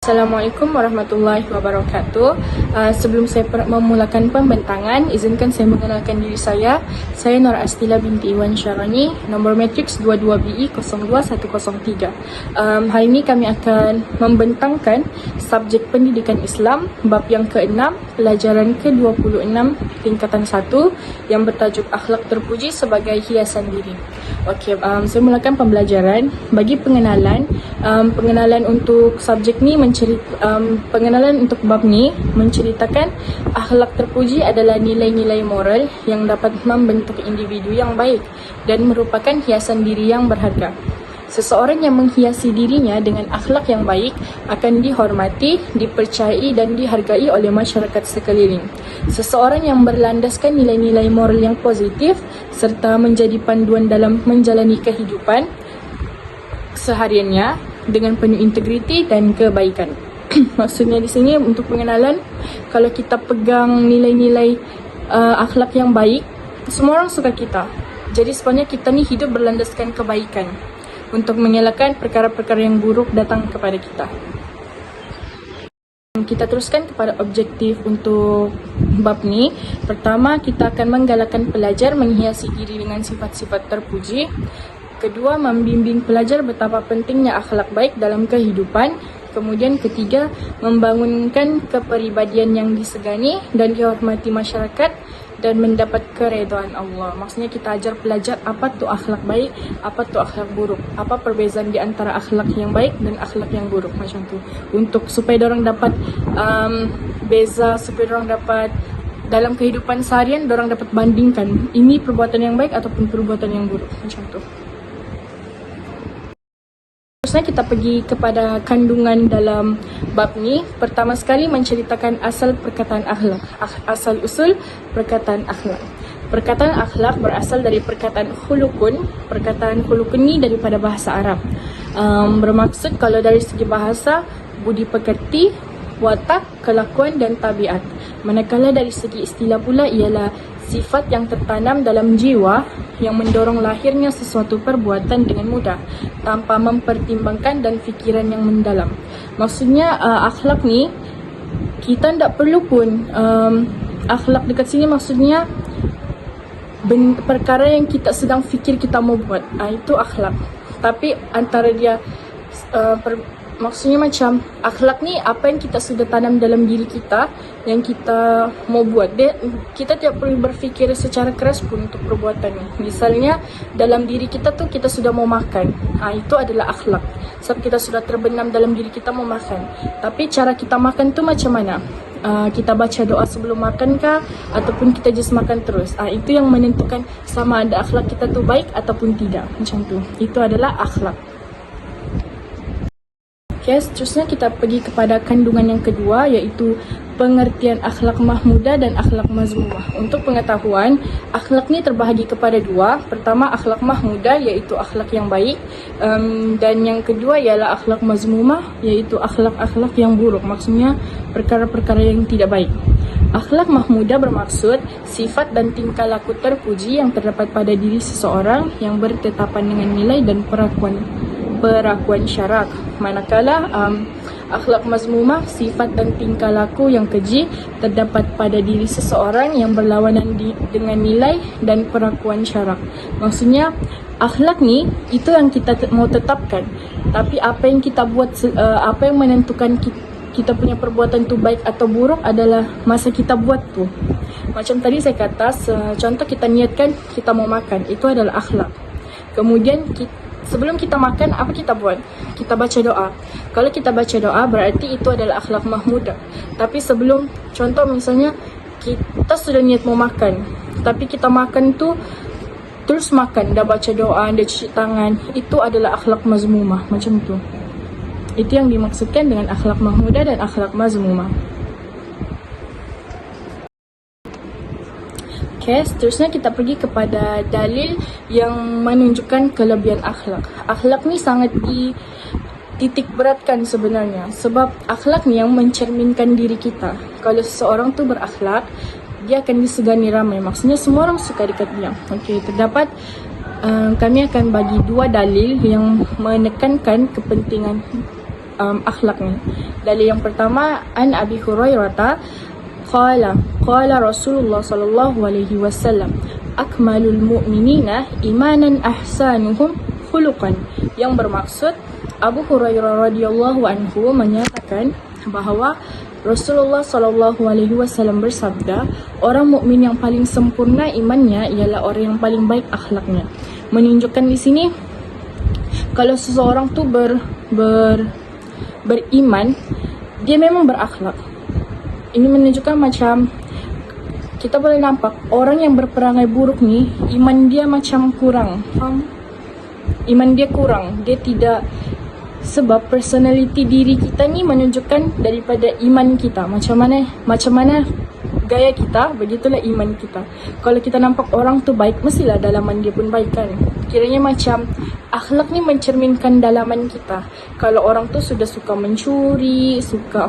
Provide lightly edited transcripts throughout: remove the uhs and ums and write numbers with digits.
Assalamualaikum warahmatullahi wabarakatuh. Sebelum saya memulakan pembentangan, izinkan saya mengenalkan diri saya. Saya Nur Astila binti Iwan Syarani, nombor matriks 22BI 02103. Hari ini kami akan membentangkan subjek pendidikan Islam, bab yang ke-6, pelajaran ke-26, tingkatan 1, yang bertajuk akhlak terpuji sebagai hiasan diri. Okey, saya mulakan pembelajaran. Bagi pengenalan, pengenalan untuk subjek ni pengenalan untuk bab ni menceritakan akhlak terpuji adalah nilai-nilai moral yang dapat membentuk individu yang baik dan merupakan hiasan diri yang berharga. Seseorang yang menghiasi dirinya dengan akhlak yang baik akan dihormati, dipercayai dan dihargai oleh masyarakat sekeliling. Seseorang yang berlandaskan nilai-nilai moral yang positif serta menjadi panduan dalam menjalani kehidupan sehariannya dengan penuh integriti dan kebaikan. Maksudnya di sini untuk pengenalan, kalau kita pegang nilai-nilai akhlak yang baik, semua orang suka kita. Jadi sebenarnya kita ni hidup berlandaskan kebaikan untuk mengelakkan perkara-perkara yang buruk datang kepada kita. Kita teruskan kepada objektif untuk bab ni. Pertama, kita akan menggalakkan pelajar menghiasi diri dengan sifat-sifat terpuji. Kedua, membimbing pelajar betapa pentingnya akhlak baik dalam kehidupan. Kemudian ketiga, membangunkan kepribadian yang disegani dan dihormati masyarakat dan mendapat keredaan Allah. Maksudnya kita ajar pelajar apa tu akhlak baik, apa tu akhlak buruk, apa perbezaan di antara akhlak yang baik dan akhlak yang buruk, macam tu. Untuk supaya orang dapat beza, supaya orang dapat dalam kehidupan seharian orang dapat bandingkan ini perbuatan yang baik ataupun perbuatan yang buruk, macam tu. Terusnya kita pergi kepada kandungan dalam bab ni. Pertama sekali menceritakan asal perkataan akhlak, asal usul perkataan akhlak. Perkataan akhlak berasal dari perkataan khulukun. Perkataan khulukun ni daripada bahasa Arab. Bermaksud kalau dari segi bahasa, budi pekerti, watak, kelakuan dan tabiat. Manakala dari segi istilah pula ialah sifat yang tertanam dalam jiwa yang mendorong lahirnya sesuatu perbuatan dengan mudah tanpa mempertimbangkan dan fikiran yang mendalam. Maksudnya akhlak ni kita tak perlu pun akhlak dekat sini maksudnya perkara yang kita sedang fikir kita mau buat, itu akhlak. Tapi antara dia maksudnya macam akhlak ni apa yang kita sudah tanam dalam diri kita yang kita mau buat. Kita tidak perlu berfikir secara keras pun untuk perbuatan ni. Misalnya dalam diri kita tu kita sudah mau makan, itu adalah akhlak. Sebab kita sudah terbenam dalam diri kita mau makan. Tapi cara kita makan tu macam mana? Kita baca doa sebelum makan kah ataupun kita just makan terus? Itu yang menentukan sama ada akhlak kita tu baik ataupun tidak, macam tu. Itu adalah akhlak. Okay, seterusnya kita pergi kepada kandungan yang kedua, iaitu pengertian akhlak mahmudah dan akhlak mazmumah. Untuk pengetahuan, akhlak ni terbahagi kepada dua. Pertama, akhlak mahmudah, iaitu akhlak yang baik, dan yang kedua ialah akhlak mazmumah, iaitu akhlak-akhlak yang buruk. Maksudnya perkara-perkara yang tidak baik. Akhlak mahmudah bermaksud sifat dan tingkah laku terpuji yang terdapat pada diri seseorang yang bertetapan dengan nilai dan perakuan syarak. Manakala akhlak mazmumah, sifat dan tingkah laku yang keji terdapat pada diri seseorang yang berlawanan dengan nilai dan perakuan syarak. Maksudnya akhlak ni itu yang kita mau tetapkan, tapi apa yang kita buat, apa yang menentukan kita punya perbuatan tu baik atau buruk adalah masa kita buat tu. Macam tadi saya kata, contoh kita niatkan kita mau makan, itu adalah akhlak. Kemudian sebelum kita makan, apa kita buat? Kita baca doa. Kalau kita baca doa, berarti itu adalah akhlak mahmudah. Tapi sebelum, contoh misalnya, kita sudah niat mau makan, tapi kita makan tu, terus makan, dah baca doa, dah cuci tangan, itu adalah akhlak mazmumah, macam tu. Itu yang dimaksudkan dengan akhlak mahmudah dan akhlak mazmumah. Okay, seterusnya kita pergi kepada dalil yang menunjukkan kelebihan akhlak. Akhlak ni sangat dititik beratkan sebenarnya, sebab akhlak ni yang mencerminkan diri kita. Kalau seseorang tu berakhlak, dia akan disegani ramai. Maksudnya semua orang suka dekat dia. Okay, terdapat kami akan bagi dua dalil yang menekankan kepentingan akhlaknya. Dalil yang pertama, an Abi Hurairah qala Rasulullah sallallahu alaihi wasallam, akmalul mu'minina imanan ahsanuhum khuluqan. Yang bermaksud, Abu Hurairah radhiyallahu anhu menyatakan bahawa Rasulullah sallallahu alaihi wasallam bersabda, orang mukmin yang paling sempurna imannya ialah orang yang paling baik akhlaknya. Menunjukkan di sini kalau seseorang tu beriman, dia memang berakhlak. Ini menunjukkan macam kita boleh nampak orang yang berperangai buruk ni, iman dia macam kurang. Faham? Iman dia kurang. Dia tidak, sebab personality diri kita ni menunjukkan daripada iman kita. Macam mana gaya kita, begitulah iman kita. Kalau kita nampak orang tu baik, mestilah dalaman dia pun baik kan. Kiranya macam akhlak ni mencerminkan dalaman kita. Kalau orang tu sudah suka mencuri, suka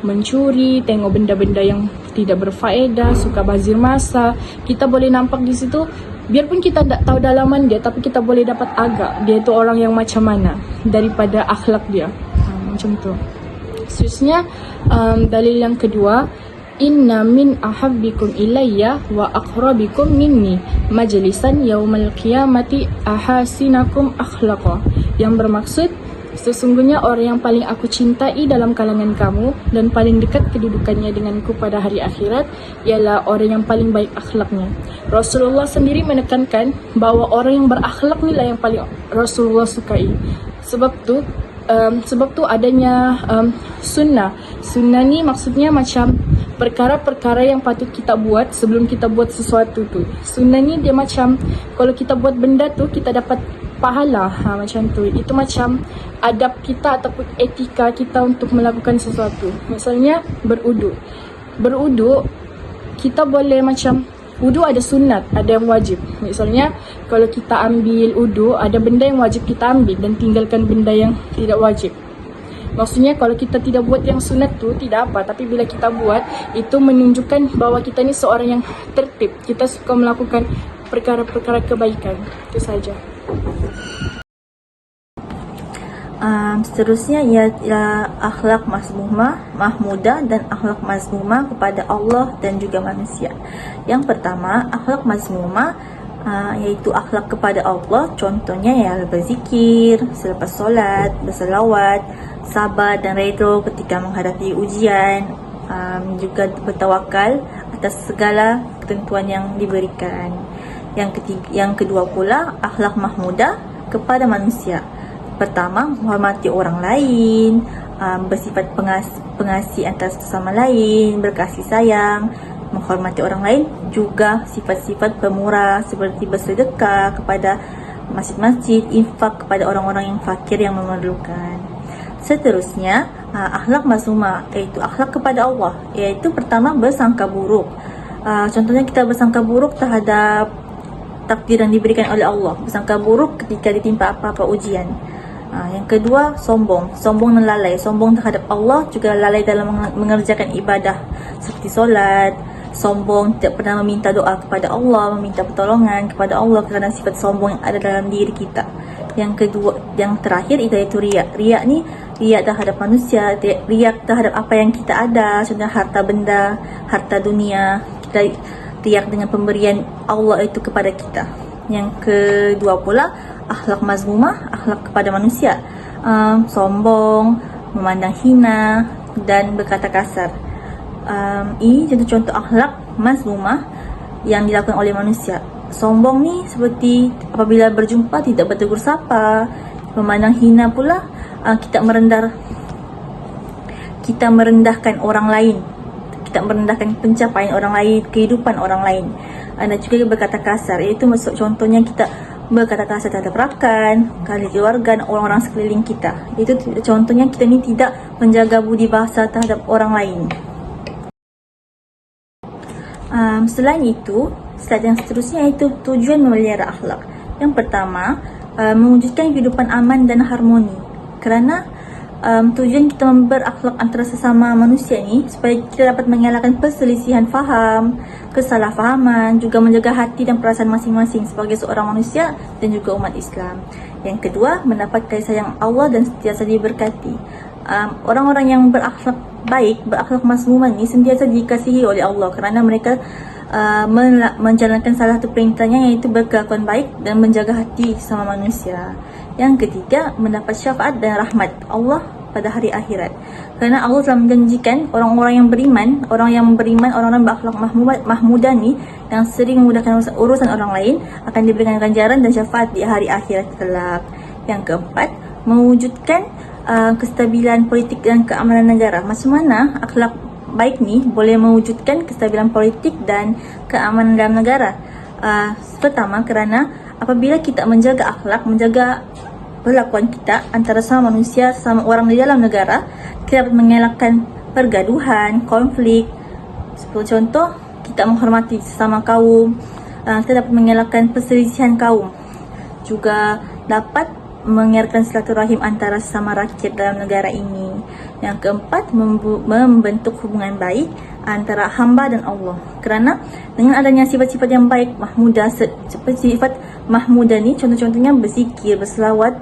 mencuri, tengok benda-benda yang tidak berfaedah, suka bazir masa, kita boleh nampak di situ. Biarpun kita tak tahu dalaman dia, tapi kita boleh dapat agak dia tu orang yang macam mana daripada akhlak dia. Macam tu. Seterusnya, dalil yang kedua, inna min ahabbikum ilayya wa aqrabikum minni majlisan yaumal qiyamati ahasinakum akhlaqa. Yang bermaksud, sesungguhnya orang yang paling aku cintai dalam kalangan kamu dan paling dekat kedudukannya denganku pada hari akhirat ialah orang yang paling baik akhlaknya. Rasulullah sendiri menekankan bahawa orang yang berakhlak ni lah yang paling Rasulullah sukai. Sebab tu adanya sunnah. Sunnah ni maksudnya macam perkara-perkara yang patut kita buat sebelum kita buat sesuatu tu. Sunnah ni dia macam kalau kita buat benda tu kita dapat pahala, macam tu. Itu macam adab kita ataupun etika kita untuk melakukan sesuatu. Misalnya beruduk, kita boleh macam wudu ada sunat, ada yang wajib. Misalnya kalau kita ambil wudu, ada benda yang wajib kita ambil dan tinggalkan benda yang tidak wajib. Maksudnya kalau kita tidak buat yang sunat tu tidak apa, tapi bila kita buat, itu menunjukkan bahawa kita ni seorang yang tertib. Kita suka melakukan perkara-perkara kebaikan. Itu saja. Seterusnya ialah akhlak mahmudah dan akhlak mazmumah kepada Allah dan juga manusia. Yang pertama, akhlak mazmumah iaitu akhlak kepada Allah. Contohnya ialah berzikir selepas solat, berselawat, sabar dan redha ketika menghadapi ujian, juga bertawakal atas segala ketentuan yang diberikan. Yang kedua pula, akhlak mahmudah kepada manusia. Pertama, menghormati orang lain, bersifat pengasih atas sesama lain, berkasih sayang, menghormati orang lain. Juga sifat-sifat pemurah seperti bersedekah kepada masjid-masjid, infak kepada orang-orang yang fakir yang memerlukan. Seterusnya, akhlak mazmumah iaitu akhlak kepada Allah, iaitu pertama bersangka buruk. Contohnya kita bersangka buruk terhadap takdir yang diberikan oleh Allah, bersangka buruk ketika ditimpa apa-apa ujian. Yang kedua, sombong dan lalai. Sombong terhadap Allah, juga lalai dalam mengerjakan ibadah seperti solat. Sombong tidak pernah meminta doa kepada Allah, meminta pertolongan kepada Allah kerana sifat sombong yang ada dalam diri kita. Yang terakhir iaitu riak. Riak ni riak terhadap manusia, riak terhadap apa yang kita ada, contohnya harta benda, harta dunia. Kita riak dengan pemberian Allah itu kepada kita. Yang kedua pula, akhlak mazmumah, akhlak kepada manusia. Sombong, memandang hina dan berkata kasar. Ini contoh-contoh akhlak mazmumah yang dilakukan oleh manusia. Sombong ni seperti apabila berjumpa tidak bertegur sapa. Memandang hina pula, kita merendahkan orang lain. Kita merendahkan pencapaian orang lain, kehidupan orang lain. Dan juga berkata kasar, iaitu maksud contohnya kita berkata kasar terhadap rakan, ahli keluarga, orang-orang sekeliling kita. Itu contohnya kita ni tidak menjaga budi bahasa terhadap orang lain. Selain itu, slide yang seterusnya iaitu tujuan memelihara akhlak. Yang pertama, mewujudkan kehidupan aman dan harmoni. Kerana tujuan kita berakhlak antara sesama manusia ni supaya kita dapat mengelakkan perselisihan faham, kesalahfahaman, juga menjaga hati dan perasaan masing-masing sebagai seorang manusia dan juga umat Islam. Yang kedua, mendapat kasih sayang Allah dan sentiasa diberkati. Orang-orang yang berakhlak baik, berakhlak mazmumah ni sentiasa dikasihi oleh Allah kerana mereka menjalankan salah satu perintahnya, iaitu berkelakuan baik dan menjaga hati sama manusia. Yang ketiga, mendapat syafaat dan rahmat Allah pada hari akhirat. Kerana Allah telah menjanjikan orang-orang yang beriman, orang-orang berakhlak mahmudah ni yang sering memudahkan urusan orang lain akan diberikan ganjaran dan syafaat di hari akhirat kelak. Yang keempat, mewujudkan kestabilan politik dan keamanan negara. Macam mana akhlak baik ni boleh mewujudkan kestabilan politik dan keamanan dalam negara? Pertama, kerana apabila kita menjaga akhlak, menjaga perlakuan kita antara sama manusia, sama orang di dalam negara, kita dapat mengelakkan pergaduhan, konflik. Seperti contoh, kita menghormati sesama kaum, kita dapat mengelakkan perselisihan kaum, juga dapat mengeratkan silaturahim antara sesama rakyat dalam negara ini. Yang keempat, membentuk hubungan baik antara hamba dan Allah. Kerana dengan adanya sifat-sifat yang baik, mahmudah, seperti sifat mahmudah ni, contoh-contohnya berzikir, berselawat,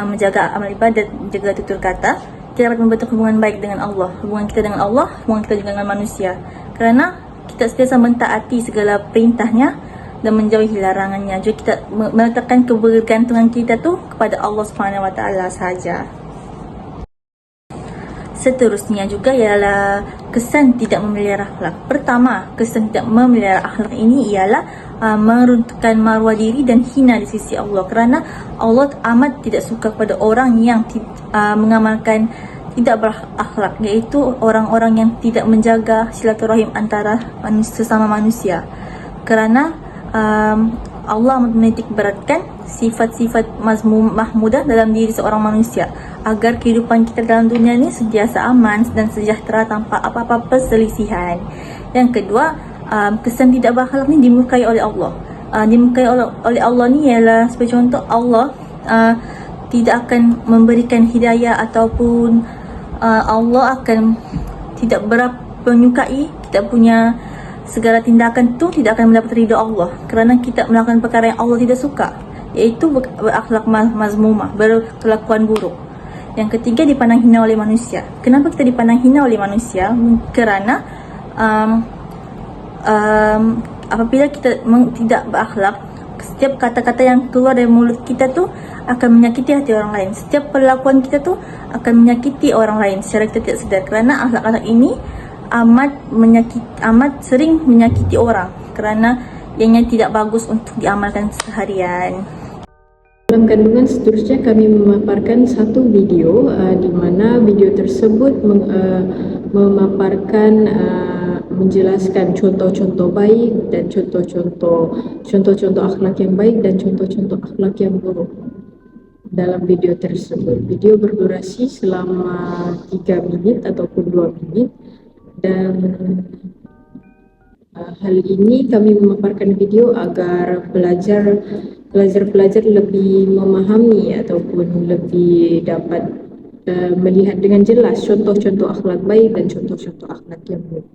menjaga amal ibadat, menjaga tutur kata, kita dapat membentuk hubungan baik dengan Allah. Hubungan kita dengan Allah, hubungan kita juga dengan manusia. Kerana kita sentiasa mentaati segala perintahnya dan menjauhi larangannya. Juga kita meletakkan kebergantungan kita tu kepada Allah Subhanahu Wa Taala sahaja. Seterusnya juga ialah kesan tidak memelihara akhlak. Pertama, kesan tidak memelihara akhlak ini ialah meruntuhkan maruah diri dan hina di sisi Allah. Kerana Allah amat tidak suka kepada orang yang mengamalkan tidak berakhlak, iaitu orang-orang yang tidak menjaga silaturahim antara sesama manusia. Kerana Allah menitik beratkan sifat-sifat mahmudah dalam diri seorang manusia agar kehidupan kita dalam dunia ni sentiasa aman dan sejahtera tanpa apa-apa perselisihan. Yang kedua, kesan tidak berakhlak ni dimurkai oleh Allah. Dimurkai oleh Allah ni ialah seperti contoh, Allah tidak akan memberikan hidayah ataupun Allah akan tidak berapa menyukai kita punya segala tindakan tu, tidak akan mendapat ridha Allah kerana kita melakukan perkara yang Allah tidak suka, iaitu berakhlak mazmumah, berkelakuan buruk. Yang ketiga, dipandang hina oleh manusia. Kenapa kita dipandang hina oleh manusia? Kerana apabila kita tidak berakhlak, setiap kata-kata yang keluar dari mulut kita tu akan menyakiti hati orang lain. Setiap perlakuan kita tu akan menyakiti orang lain secara kita tidak sedar. Kerana akhlak-akhlak ini amat sering menyakiti orang kerana ianya tidak bagus untuk diamalkan seharian. Dalam kandungan seterusnya kami memaparkan satu video di mana video tersebut memaparkan menjelaskan contoh-contoh baik dan contoh-contoh akhlak yang baik dan contoh-contoh akhlak yang buruk dalam video tersebut. Video berdurasi selama 3 minit ataupun 2 minit. Dan hal ini kami memaparkan video agar pelajar-pelajar lebih memahami ataupun lebih dapat melihat dengan jelas contoh-contoh akhlak baik dan contoh-contoh akhlak yang buruk.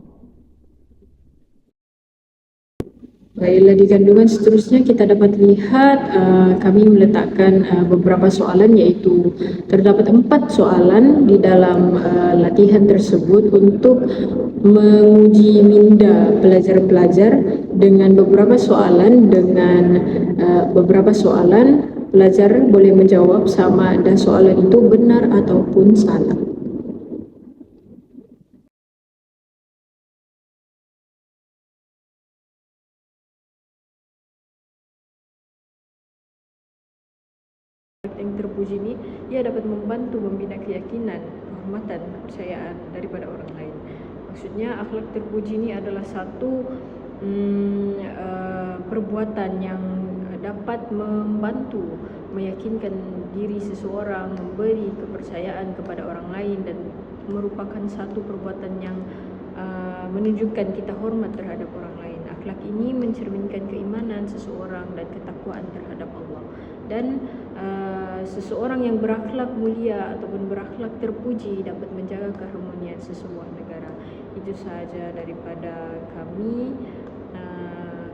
Baiklah, di kandungan seterusnya kita dapat lihat kami meletakkan beberapa soalan, iaitu terdapat 4 soalan di dalam latihan tersebut untuk menguji minda pelajar-pelajar dengan beberapa soalan. Pelajar boleh menjawab sama ada soalan itu benar ataupun salah. Yang terpuji ini, ia dapat membantu membina keyakinan, kehormatan, kepercayaan daripada orang lain. Maksudnya akhlak terpuji ini adalah satu perbuatan yang dapat membantu meyakinkan diri seseorang, memberi kepercayaan kepada orang lain, dan merupakan satu perbuatan yang menunjukkan kita hormat terhadap orang lain. Akhlak ini mencerminkan keimanan seseorang dan ketakwaan terhadap Allah. Dan seseorang yang berakhlak mulia ataupun berakhlak terpuji dapat menjaga keharmonian sesebuah negara. Itu sahaja daripada kami.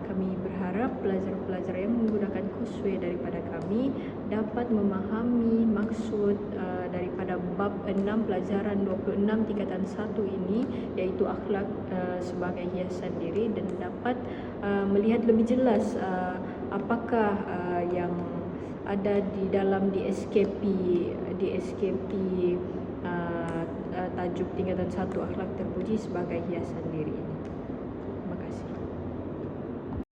kami berharap pelajar-pelajar yang menggunakan Kuswe daripada kami dapat memahami maksud daripada bab 6 pelajaran 26 tingkatan 1 ini, iaitu akhlak sebagai hiasan diri, dan dapat melihat lebih jelas apakah yang ada di dalam DSKP tajuk tingkatan 1 akhlak terpuji sebagai hiasan diri ini.